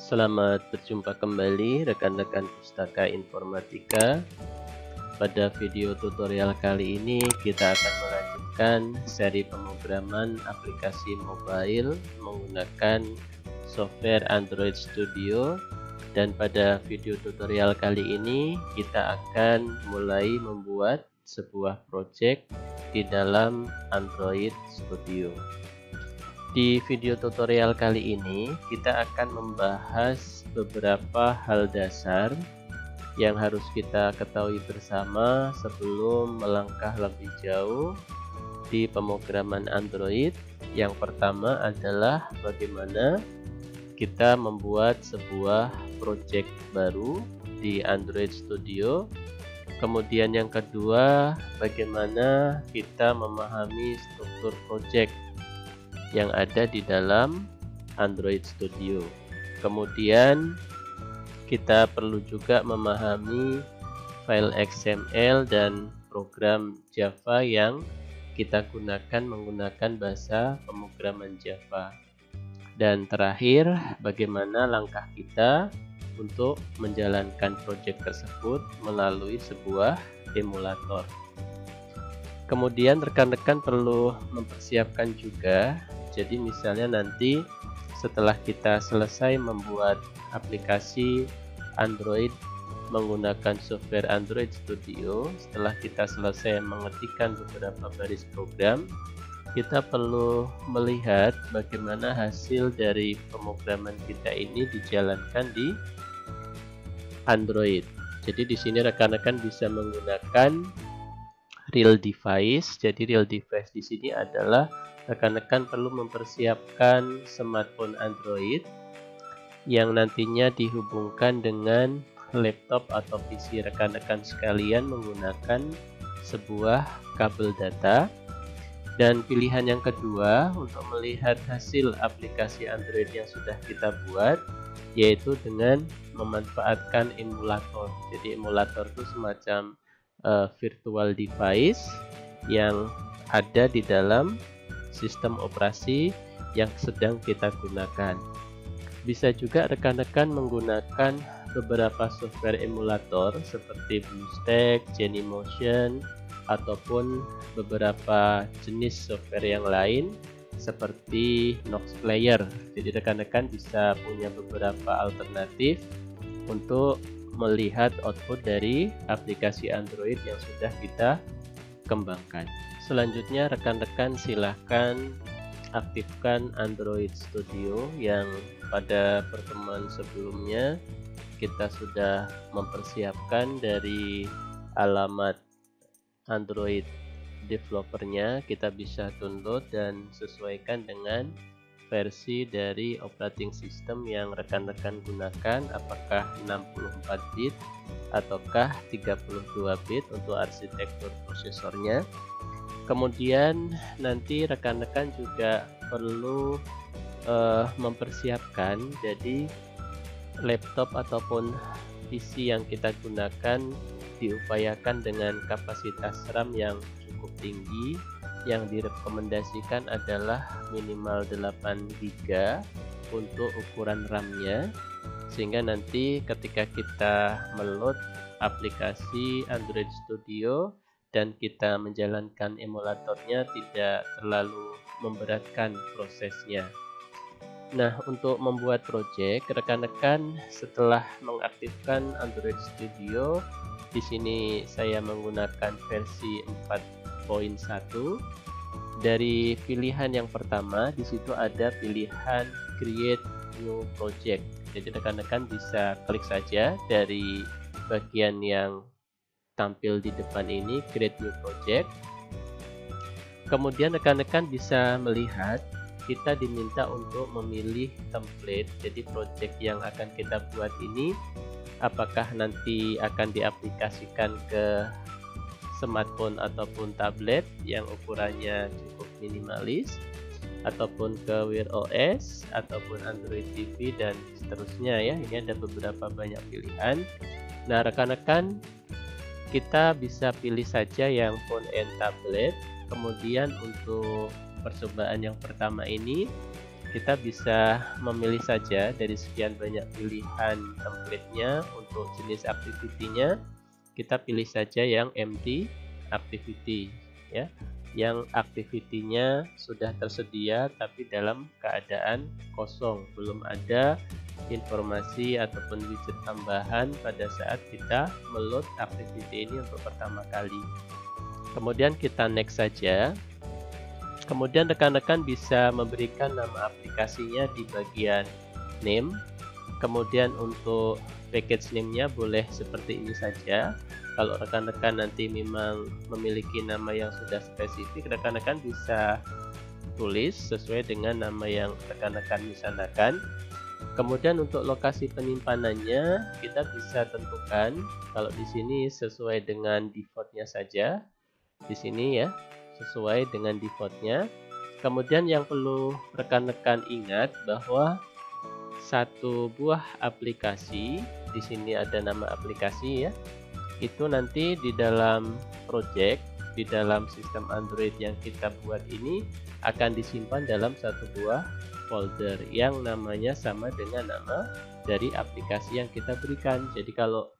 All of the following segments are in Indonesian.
Selamat berjumpa kembali rekan-rekan Pustaka Informatika. Pada video tutorial kali ini kita akan melanjutkan seri pemrograman aplikasi mobile menggunakan software Android Studio, dan pada video tutorial kali ini kita akan mulai membuat sebuah project di dalam Android Studio. Di video tutorial kali ini kita akan membahas beberapa hal dasar yang harus kita ketahui bersama sebelum melangkah lebih jauh di pemrograman Android. Yang pertama adalah bagaimana kita membuat sebuah project baru di Android Studio. Kemudian yang kedua, bagaimana kita memahami struktur project yang ada di dalam Android Studio. Kemudian kita perlu juga memahami file XML dan program Java yang kita gunakan menggunakan bahasa pemrograman Java. Dan terakhir, bagaimana langkah kita untuk menjalankan proyek tersebut melalui sebuah emulator. Kemudian rekan-rekan perlu mempersiapkan juga. Jadi misalnya nanti setelah kita selesai membuat aplikasi Android menggunakan software Android Studio, setelah kita selesai mengetikkan beberapa baris program, kita perlu melihat bagaimana hasil dari pemrograman kita ini dijalankan di Android. Jadi di sini rekan-rekan bisa menggunakan real device. Jadi real device di sini adalah rekan-rekan perlu mempersiapkan smartphone Android yang nantinya dihubungkan dengan laptop atau PC rekan-rekan sekalian menggunakan sebuah kabel data. Dan pilihan yang kedua untuk melihat hasil aplikasi Android yang sudah kita buat, yaitu dengan memanfaatkan emulator. Jadi emulator itu semacam virtual device yang ada di dalam sistem operasi yang sedang kita gunakan. Bisa juga rekan-rekan menggunakan beberapa software emulator seperti BlueStack, Genymotion, ataupun beberapa jenis software yang lain seperti Nox Player. Jadi rekan-rekan bisa punya beberapa alternatif untuk melihat output dari aplikasi Android yang sudah kita kembangkan. Selanjutnya rekan-rekan silahkan aktifkan Android Studio yang pada pertemuan sebelumnya kita sudah mempersiapkan dari alamat Android developernya. Kita bisa download dan sesuaikan dengan versi dari operating system yang rekan-rekan gunakan, apakah 64 bit ataukah 32 bit untuk arsitektur prosesornya. Kemudian nanti rekan-rekan juga perlu mempersiapkan, jadi laptop ataupun PC yang kita gunakan diupayakan dengan kapasitas RAM yang cukup tinggi. Yang direkomendasikan adalah minimal 8 GB untuk ukuran RAM-nya, sehingga nanti ketika kita meload aplikasi Android Studio dan kita menjalankan emulatornya tidak terlalu memberatkan prosesnya. Nah, untuk membuat project, rekan-rekan setelah mengaktifkan Android Studio, di sini saya menggunakan versi 4.1. Dari pilihan yang pertama, di situ ada pilihan Create New Project. Jadi rekan-rekan bisa klik saja dari bagian yang tampil di depan ini, Create New Project. Kemudian rekan-rekan bisa melihat kita diminta untuk memilih template. Jadi project yang akan kita buat ini apakah nanti akan diaplikasikan ke smartphone ataupun tablet yang ukurannya cukup minimalis, ataupun ke Wear OS ataupun Android TV dan seterusnya ya. Ini ada beberapa banyak pilihan. Nah, rekan-rekan kita bisa pilih saja yang phone and tablet. Kemudian untuk percobaan yang pertama ini kita bisa memilih saja dari sekian banyak pilihan template-nya. Untuk jenis activity-nya kita pilih saja yang empty activity ya, yang activity-nya sudah tersedia tapi dalam keadaan kosong, belum ada informasi ataupun widget tambahan pada saat kita meload activity ini untuk pertama kali. Kemudian kita next saja. Kemudian rekan-rekan bisa memberikan nama aplikasinya di bagian name. Kemudian untuk package name-nya boleh seperti ini saja. Kalau rekan-rekan nanti memang memiliki nama yang sudah spesifik, rekan-rekan bisa tulis sesuai dengan nama yang rekan-rekan rencanakan. Kemudian untuk lokasi penyimpanannya kita bisa tentukan. Kalau di sini sesuai dengan defaultnya saja. Di sini ya, sesuai dengan defaultnya. Kemudian yang perlu rekan-rekan ingat bahwa satu buah aplikasi, di sini ada nama aplikasi ya, itu nanti di dalam project, di dalam sistem Android yang kita buat ini akan disimpan dalam satu buah folder yang namanya sama dengan nama dari aplikasi yang kita berikan. Jadi kalau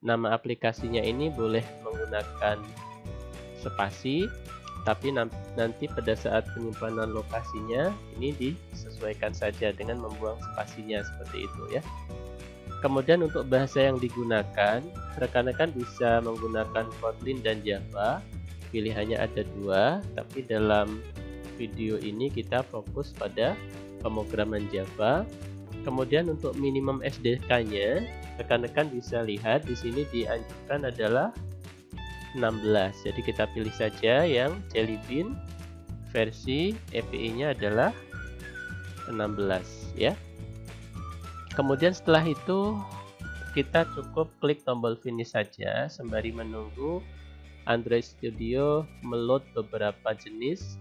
nama aplikasinya ini boleh menggunakan spasi, tapi nanti pada saat penyimpanan lokasinya ini disesuaikan saja dengan membuang spasinya seperti itu ya. Kemudian untuk bahasa yang digunakan, rekan-rekan bisa menggunakan Kotlin dan Java. Pilihannya ada dua, tapi dalam video ini kita fokus pada pemrograman Java. Kemudian untuk minimum SDK-nya, rekan-rekan bisa lihat di sini dianjurkan adalah 16. Jadi kita pilih saja yang Jelly Bean, versi API-nya adalah 16 ya. Kemudian setelah itu kita cukup klik tombol finish saja sembari menunggu Android Studio meload beberapa jenis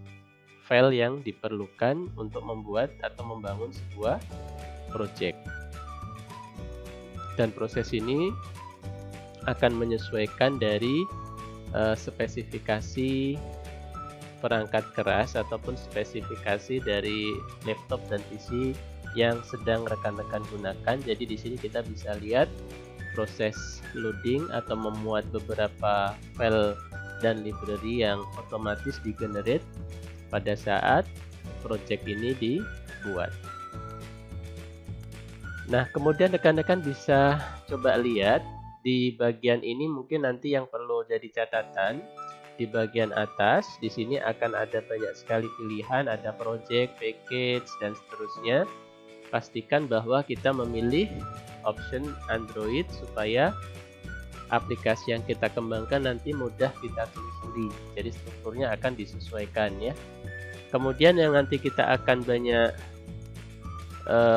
file yang diperlukan untuk membuat atau membangun sebuah project. Dan proses ini akan menyesuaikan dari spesifikasi perangkat keras ataupun spesifikasi dari laptop dan PC yang sedang rekan-rekan gunakan. Jadi di sini kita bisa lihat proses loading atau memuat beberapa file dan library yang otomatis di-generate pada saat project ini dibuat. Nah, kemudian rekan-rekan bisa coba lihat di bagian ini, mungkin nanti yang perlu jadi catatan di bagian atas. Di sini akan ada banyak sekali pilihan, ada project, package, dan seterusnya. Pastikan bahwa kita memilih option Android supaya aplikasi yang kita kembangkan nanti mudah kita telusuri. Jadi strukturnya akan disesuaikan ya. Kemudian yang nanti kita akan banyak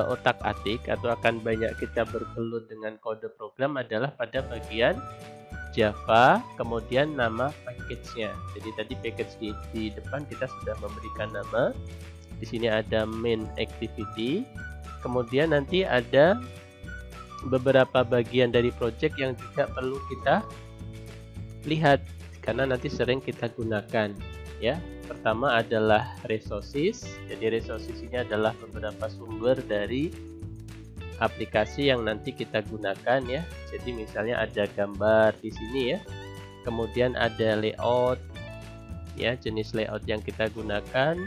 otak-atik atau akan banyak kita bergelut dengan kode program adalah pada bagian Java, kemudian nama package-nya. Jadi tadi package di depan kita sudah memberikan nama. Di sini ada main activity. Kemudian nanti ada beberapa bagian dari project yang juga perlu kita lihat karena nanti sering kita gunakan ya. Pertama adalah resources. Jadi resources ini adalah beberapa sumber dari aplikasi yang nanti kita gunakan ya. Jadi misalnya ada gambar di sini ya. Kemudian ada layout ya, jenis layout yang kita gunakan.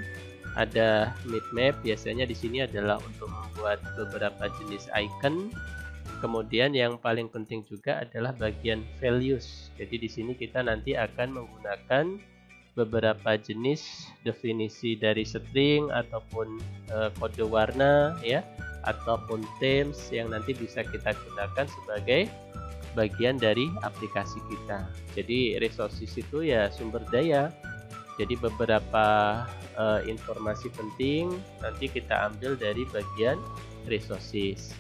Ada map, biasanya di sini adalah untuk membuat beberapa jenis icon. Kemudian yang paling penting juga adalah bagian values. Jadi di sini kita nanti akan menggunakan beberapa jenis definisi dari string ataupun kode warna ya, ataupun themes yang nanti bisa kita gunakan sebagai bagian dari aplikasi kita. Jadi resources itu ya sumber daya. Jadi beberapa informasi penting nanti kita ambil dari bagian resources.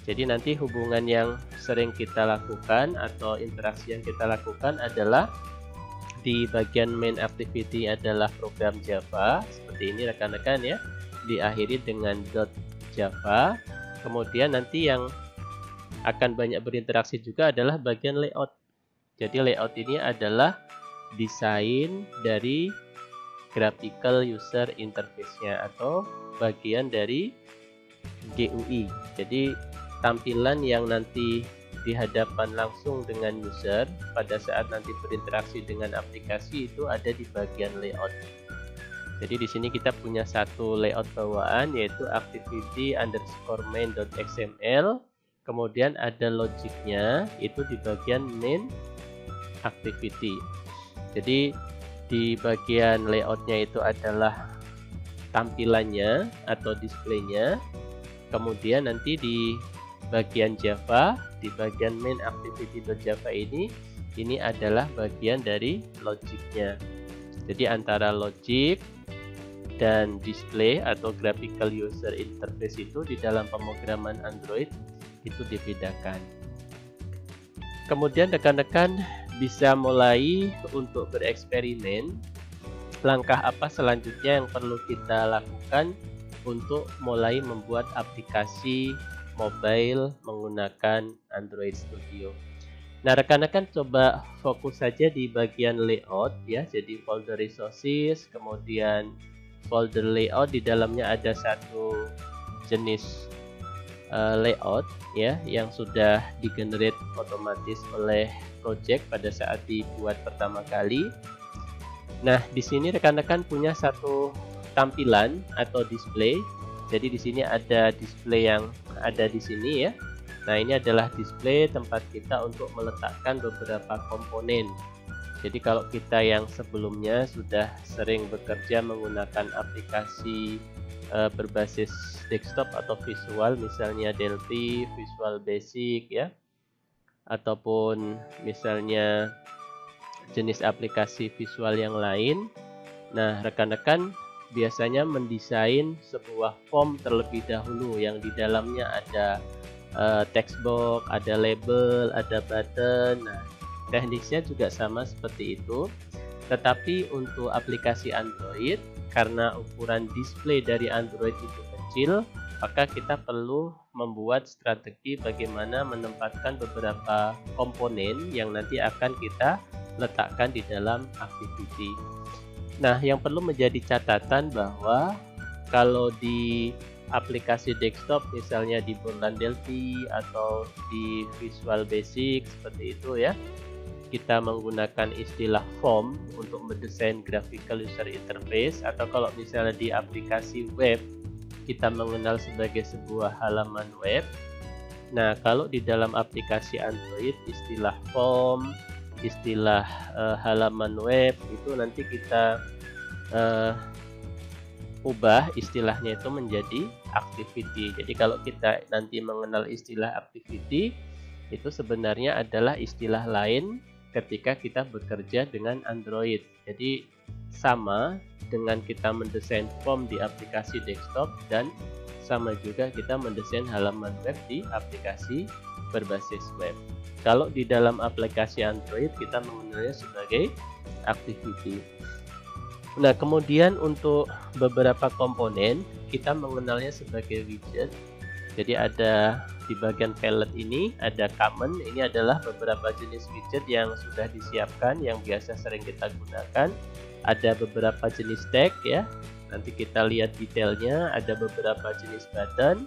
Jadi nanti hubungan yang sering kita lakukan atau interaksi yang kita lakukan adalah di bagian main activity adalah program Java seperti ini rekan-rekan ya, diakhiri dengan .java. Kemudian nanti yang akan banyak berinteraksi juga adalah bagian layout. Jadi layout ini adalah desain dari Graphical User Interface-nya atau bagian dari GUI. Jadi tampilan yang nanti dihadapan langsung dengan user pada saat nanti berinteraksi dengan aplikasi itu ada di bagian layout. Jadi di sini kita punya satu layout bawaan yaitu activity_main.xml. Kemudian ada logiknya itu di bagian main activity. Jadi di bagian layoutnya itu adalah tampilannya atau displaynya. Kemudian nanti di bagian Java, di bagian main activity.java ini adalah bagian dari logiknya. Jadi antara logic dan display atau graphical user interface itu di dalam pemrograman Android itu dibedakan. Kemudian rekan-rekan bisa mulai untuk bereksperimen. Langkah apa selanjutnya yang perlu kita lakukan untuk mulai membuat aplikasi mobile menggunakan Android Studio. Nah, rekan-rekan coba fokus saja di bagian layout ya. Jadi folder resources, kemudian folder layout, di dalamnya ada satu jenis layout ya yang sudah digenerate otomatis oleh project pada saat dibuat pertama kali. Nah, di sini rekan-rekan punya satu tampilan atau display. Jadi di sini ada display yang ada di sini ya. Nah, ini adalah display tempat kita untuk meletakkan beberapa komponen. Jadi kalau kita yang sebelumnya sudah sering bekerja menggunakan aplikasi berbasis desktop atau visual, misalnya Delphi, Visual Basic ya, ataupun misalnya jenis aplikasi visual yang lain. Nah, rekan-rekan biasanya mendesain sebuah form terlebih dahulu yang di dalamnya ada text box, ada label, ada button. Nah, teknisnya juga sama seperti itu. Tetapi untuk aplikasi Android, karena ukuran display dari Android itu kecil, maka kita perlu membuat strategi bagaimana menempatkan beberapa komponen yang nanti akan kita letakkan di dalam activity. Nah, yang perlu menjadi catatan bahwa kalau di aplikasi desktop misalnya di Borland Delphi atau di Visual Basic seperti itu ya, kita menggunakan istilah form untuk mendesain graphical user interface, atau kalau misalnya di aplikasi web kita mengenal sebagai sebuah halaman web. Nah, kalau di dalam aplikasi Android istilah form, istilah halaman web itu nanti kita ubah istilahnya itu menjadi activity. Jadi kalau kita nanti mengenal istilah activity, itu sebenarnya adalah istilah lain ketika kita bekerja dengan Android. Jadi sama dengan kita mendesain form di aplikasi desktop dan sama juga kita mendesain halaman web di aplikasi berbasis web. Kalau di dalam aplikasi Android kita mengenalnya sebagai activity. Nah, kemudian untuk beberapa komponen kita mengenalnya sebagai widget. Jadi ada di bagian palette ini ada common, ini adalah beberapa jenis widget yang sudah disiapkan yang biasa sering kita gunakan. Ada beberapa jenis tag ya, nanti kita lihat detailnya. Ada beberapa jenis button,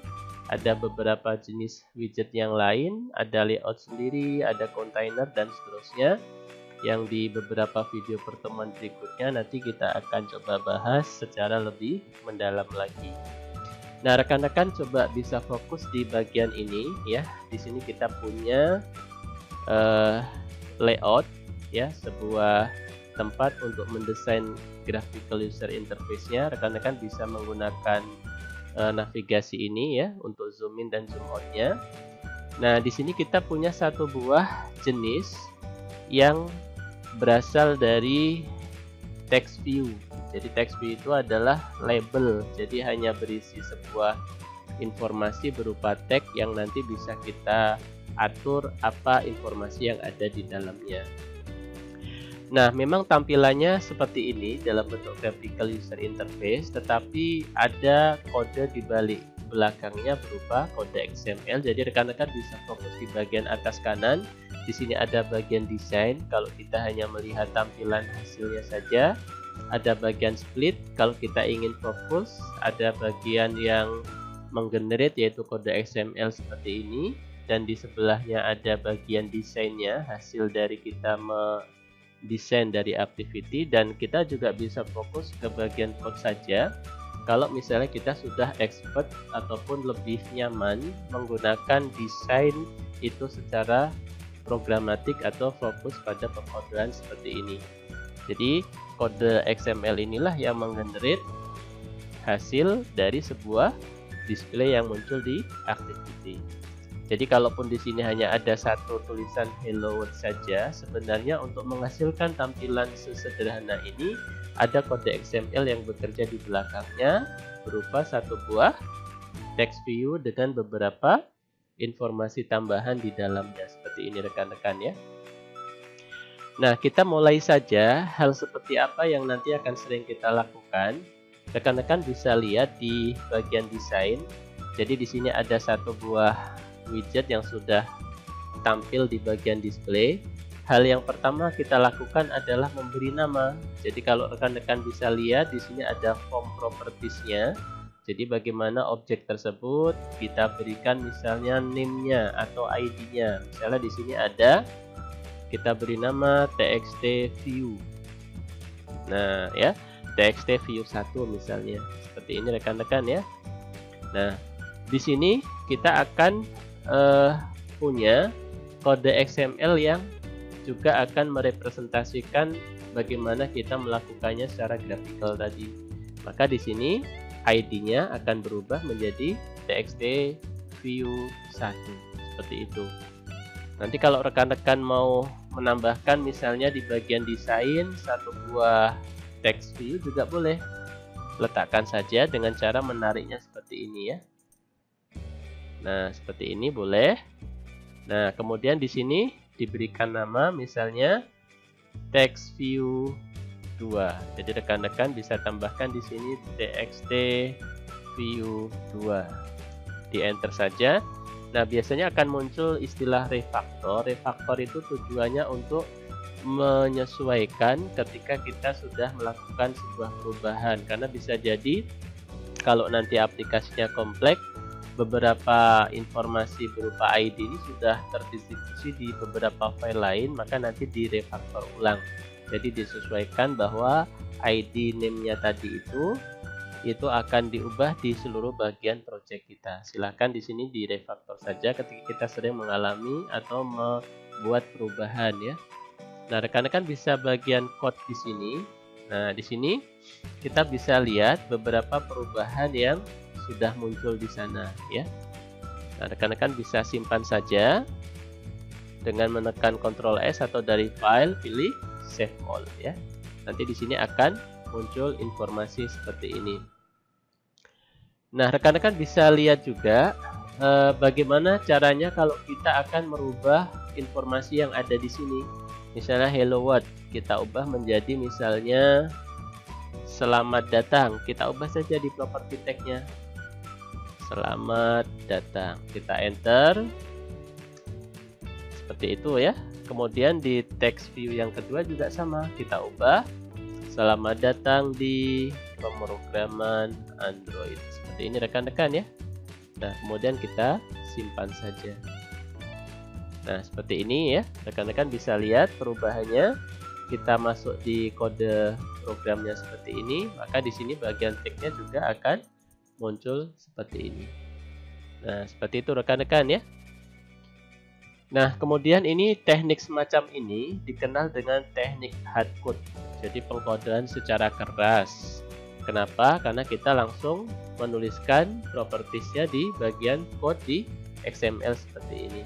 ada beberapa jenis widget yang lain, ada layout sendiri, ada container dan seterusnya, yang di beberapa video pertemuan berikutnya nanti kita akan coba bahas secara lebih mendalam lagi. Nah, rekan-rekan coba bisa fokus di bagian ini ya. Di sini kita punya layout ya, sebuah tempat untuk mendesain graphical user interface-nya. Rekan-rekan bisa menggunakan navigasi ini ya untuk zoom in dan zoom out-nya. Nah, di sini kita punya satu buah jenis yang berasal dari text view. Jadi text view itu adalah label. Jadi hanya berisi sebuah informasi berupa tag yang nanti bisa kita atur apa informasi yang ada di dalamnya. Nah, memang tampilannya seperti ini dalam bentuk graphical user interface, tetapi ada kode di balik belakangnya berupa kode XML. Jadi rekan-rekan bisa fokus di bagian atas kanan. Di sini ada bagian desain. Kalau kita hanya melihat tampilan hasilnya saja, ada bagian split kalau kita ingin fokus, ada bagian yang menggenerate yaitu kode XML seperti ini, dan di sebelahnya ada bagian desainnya, hasil dari kita mendesain dari activity, dan kita juga bisa fokus ke bagian code saja kalau misalnya kita sudah expert ataupun lebih nyaman menggunakan desain itu secara programatik atau fokus pada pengkodean seperti ini. Jadi kode XML inilah yang menggenerate hasil dari sebuah display yang muncul di activity. Jadi kalaupun di sini hanya ada satu tulisan hello world saja, sebenarnya untuk menghasilkan tampilan sesederhana ini ada kode XML yang bekerja di belakangnya berupa satu buah text view dengan beberapa informasi tambahan di dalamnya seperti ini rekan-rekan ya. Nah, kita mulai saja hal seperti apa yang nanti akan sering kita lakukan. Rekan-rekan bisa lihat di bagian desain. Jadi di sini ada satu buah widget yang sudah tampil di bagian display. Hal yang pertama kita lakukan adalah memberi nama. Jadi kalau rekan-rekan bisa lihat di sini ada form properties-nya. Jadi bagaimana objek tersebut kita berikan misalnya name-nya atau ID-nya. Misalnya di sini ada, kita beri nama txt view. Nah ya, txt view 1 misalnya. Seperti ini rekan-rekan ya. Nah, di sini kita akan punya kode XML yang juga akan merepresentasikan bagaimana kita melakukannya secara grafikal tadi. Maka di sini ID-nya akan berubah menjadi txt view 1 seperti itu. Nanti kalau rekan-rekan mau menambahkan misalnya di bagian desain satu buah text view juga boleh. Letakkan saja dengan cara menariknya seperti ini ya. Nah, seperti ini boleh. Nah, kemudian di sini diberikan nama misalnya text view 2. Jadi rekan-rekan bisa tambahkan di sini txt view 2. Di enter saja. Nah, biasanya akan muncul istilah refactor. Refactor itu tujuannya untuk menyesuaikan ketika kita sudah melakukan sebuah perubahan, karena bisa jadi kalau nanti aplikasinya kompleks, beberapa informasi berupa ID ini sudah terdistribusi di beberapa file lain, maka nanti direfaktor ulang. Jadi disesuaikan bahwa ID name-nya tadi itu akan diubah di seluruh bagian project kita. Silahkan di sini direfaktor saja ketika kita sering mengalami atau membuat perubahan ya. Nah, rekan-rekan bisa bagian code di sini. Nah, di sini kita bisa lihat beberapa perubahan yang sudah muncul di sana ya. Nah, rekan-rekan bisa simpan saja dengan menekan Ctrl S atau dari file pilih Save All ya. Nanti di sini akan muncul informasi seperti ini. Nah, rekan-rekan bisa lihat juga bagaimana caranya kalau kita akan merubah informasi yang ada di sini. Misalnya hello world, kita ubah menjadi misalnya selamat datang. Kita ubah saja di property tag-nya. Selamat datang. Kita enter. Seperti itu ya. Kemudian di text view yang kedua juga sama. Kita ubah. Selamat datang di pemrograman Android. Seperti ini rekan-rekan ya. Nah, kemudian kita simpan saja. Nah, seperti ini ya. Rekan-rekan bisa lihat perubahannya. Kita masuk di kode programnya seperti ini, maka di sini bagian tag-nya juga akan muncul seperti ini. Nah, seperti itu rekan-rekan ya. Nah, kemudian ini teknik semacam ini dikenal dengan teknik hardcode. Jadi pengkodean secara keras. Kenapa? Karena kita langsung menuliskan propertiesnya di bagian code di XML seperti ini.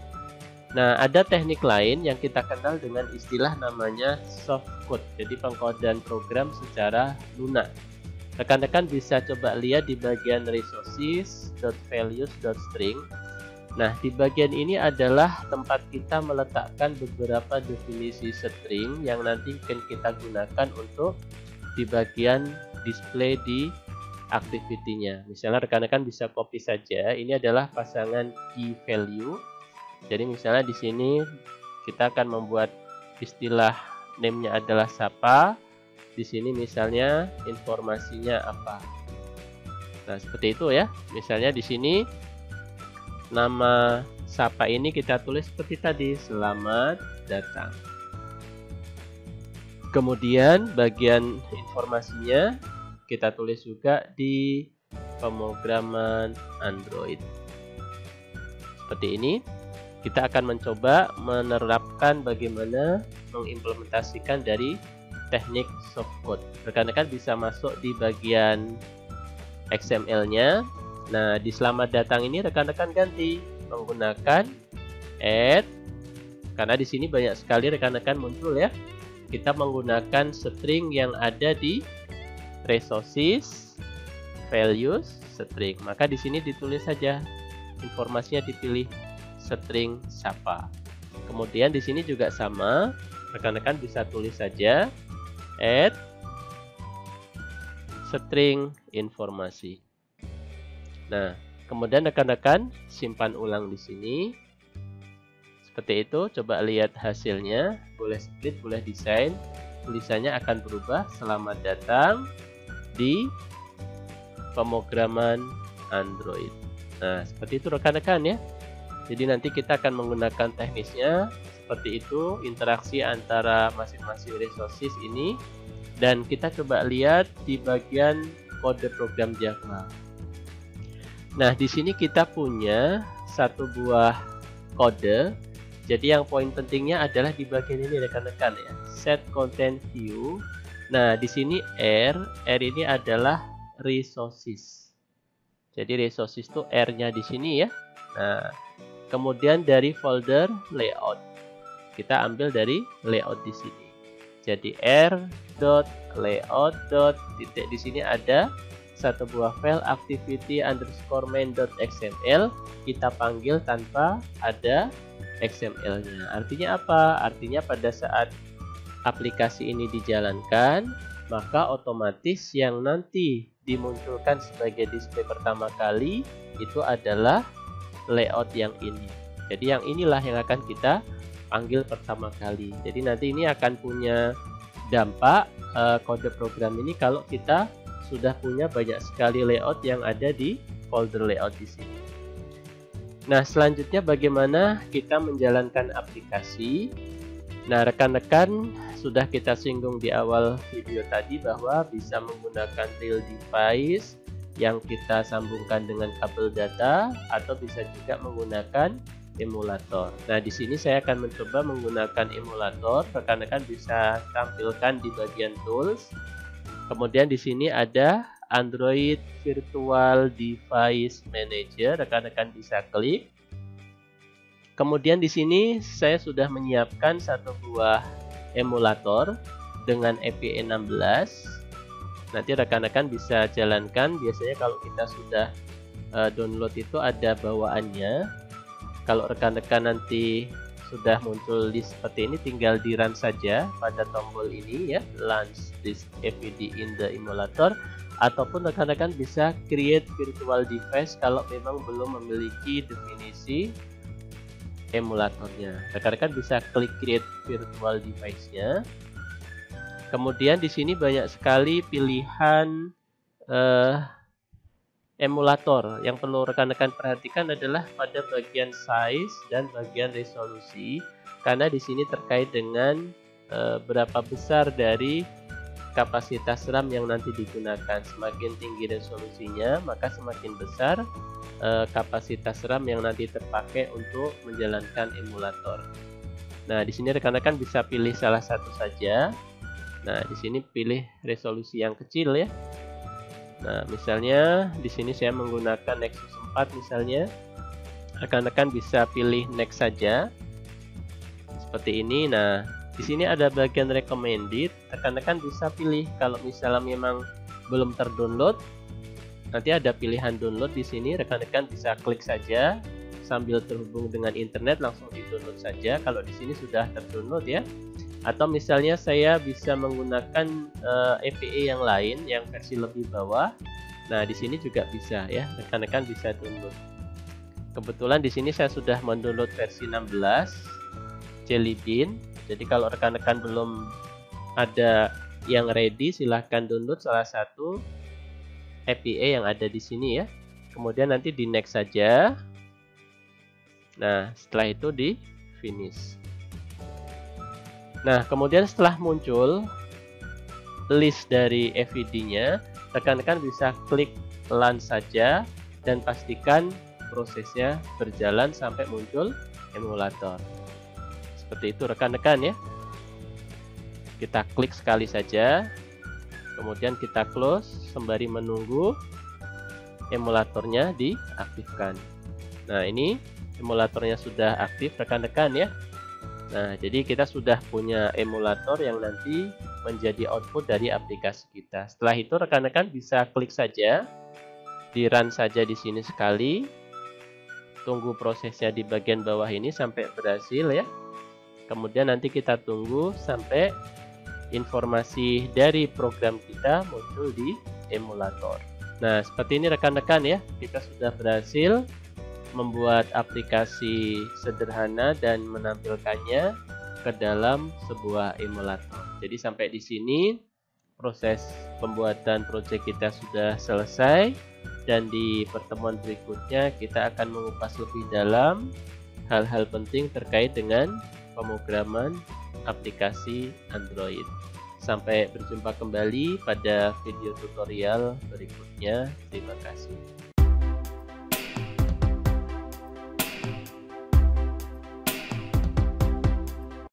Nah, ada teknik lain yang kita kenal dengan istilah namanya softcode. Jadi pengkodean program secara lunak. Rekan-rekan bisa coba lihat di bagian resources.values.string. Nah, di bagian ini adalah tempat kita meletakkan beberapa definisi string yang nanti akan kita gunakan untuk di bagian display di activity-nya. Misalnya rekan-rekan bisa copy saja. Ini adalah pasangan key value. Jadi misalnya di sini kita akan membuat istilah name-nya adalah Sapa. Di sini misalnya informasinya apa. Nah, seperti itu ya. Misalnya di sini nama sapa ini kita tulis seperti tadi, selamat datang. Kemudian bagian informasinya kita tulis juga di pemrograman Android. Seperti ini. Kita akan mencoba menerapkan bagaimana mengimplementasikan dari teknik softcode. Rekan-rekan bisa masuk di bagian XML-nya. Nah, di selamat datang ini rekan-rekan ganti menggunakan add, karena di sini banyak sekali rekan-rekan muncul ya. Kita menggunakan string yang ada di resources, values, string. Maka di sini ditulis saja informasinya, dipilih string sapa. Kemudian di sini juga sama, rekan-rekan bisa tulis saja add string informasi. Nah, kemudian rekan-rekan simpan ulang di sini. Seperti itu, coba lihat hasilnya. Boleh split, boleh desain. Tulisannya akan berubah, selamat datang di pemrograman Android. Nah, seperti itu rekan-rekan ya. Jadi nanti kita akan menggunakan teknisnya seperti itu, interaksi antara masing-masing resources ini. Dan kita coba lihat di bagian kode program Java. Nah, di sini kita punya satu buah kode. Jadi yang poin pentingnya adalah di bagian ini rekan-rekan ya. Set content view. Nah, di sini R ini adalah resources. Jadi resources itu R-nya di sini ya. Nah, kemudian dari folder layout. Kita ambil dari layout di sini. Jadi r.layout. Di sini ada satu buah file activity_main.xml. Kita panggil tanpa ada XML-nya. Artinya apa? Artinya pada saat aplikasi ini dijalankan, maka otomatis yang nanti dimunculkan sebagai display pertama kali itu adalah layout yang ini. Jadi yang inilah yang akan kita panggil pertama kali. Jadi nanti ini akan punya dampak kode program ini kalau kita sudah punya banyak sekali layout yang ada di folder layout di sini. Nah, selanjutnya bagaimana kita menjalankan aplikasi. Nah, rekan-rekan sudah kita singgung di awal video tadi bahwa bisa menggunakan real device yang kita sambungkan dengan kabel data atau bisa juga menggunakan emulator. Nah, di sini saya akan mencoba menggunakan emulator. Rekan-rekan bisa tampilkan di bagian tools. Kemudian di sini ada Android Virtual Device Manager. Rekan-rekan bisa klik. Kemudian di sini saya sudah menyiapkan satu buah emulator dengan API 16. Nanti rekan-rekan bisa jalankan. Biasanya kalau kita sudah download itu ada bawaannya. Kalau rekan-rekan nanti sudah muncul list seperti ini, tinggal di run saja pada tombol ini ya, launch this AVD in the emulator, ataupun rekan-rekan bisa create virtual device kalau memang belum memiliki definisi emulatornya. Rekan-rekan bisa klik create virtual device-nya. Kemudian di sini banyak sekali pilihan emulator. Yang perlu rekan-rekan perhatikan adalah pada bagian size dan bagian resolusi, karena di sini terkait dengan berapa besar dari kapasitas RAM yang nanti digunakan. Semakin tinggi resolusinya, maka semakin besar kapasitas RAM yang nanti terpakai untuk menjalankan emulator. Nah, di sini rekan-rekan bisa pilih salah satu saja. Nah, di sini pilih resolusi yang kecil ya. Nah, misalnya di sini saya menggunakan Nexus 4 misalnya. Rekan-rekan bisa pilih next saja. Seperti ini. Nah, di sini ada bagian recommended. Rekan-rekan bisa pilih kalau misalnya memang belum terdownload. Nanti ada pilihan download di sini. Rekan-rekan bisa klik saja sambil terhubung dengan internet, langsung di-download saja kalau di sini sudah terdownload ya. Atau misalnya saya bisa menggunakan API yang lain yang versi lebih bawah. Nah, di sini juga bisa ya, rekan-rekan bisa download. Kebetulan di sini saya sudah mendownload versi 16 Jelly Bean. Jadi kalau rekan-rekan belum ada yang ready silahkan download salah satu API yang ada di sini ya. Kemudian nanti di next saja. Nah, setelah itu di finish. Nah, kemudian setelah muncul list dari FID-nya, rekan-rekan bisa klik run saja dan pastikan prosesnya berjalan sampai muncul emulator. Seperti itu rekan-rekan ya. Kita klik sekali saja, kemudian kita close sembari menunggu emulatornya diaktifkan. Nah, ini emulatornya sudah aktif rekan-rekan ya. Nah, jadi kita sudah punya emulator yang nanti menjadi output dari aplikasi kita. Setelah itu rekan-rekan bisa klik saja, di run saja di sini sekali. Tunggu prosesnya di bagian bawah ini sampai berhasil ya. Kemudian nanti kita tunggu sampai informasi dari program kita muncul di emulator. Nah, seperti ini rekan-rekan ya, kita sudah berhasil membuat aplikasi sederhana dan menampilkannya ke dalam sebuah emulator. Jadi sampai di sini proses pembuatan proyek kita sudah selesai, dan di pertemuan berikutnya kita akan mengupas lebih dalam hal-hal penting terkait dengan pemrograman aplikasi Android. Sampai berjumpa kembali pada video tutorial berikutnya. Terima kasih.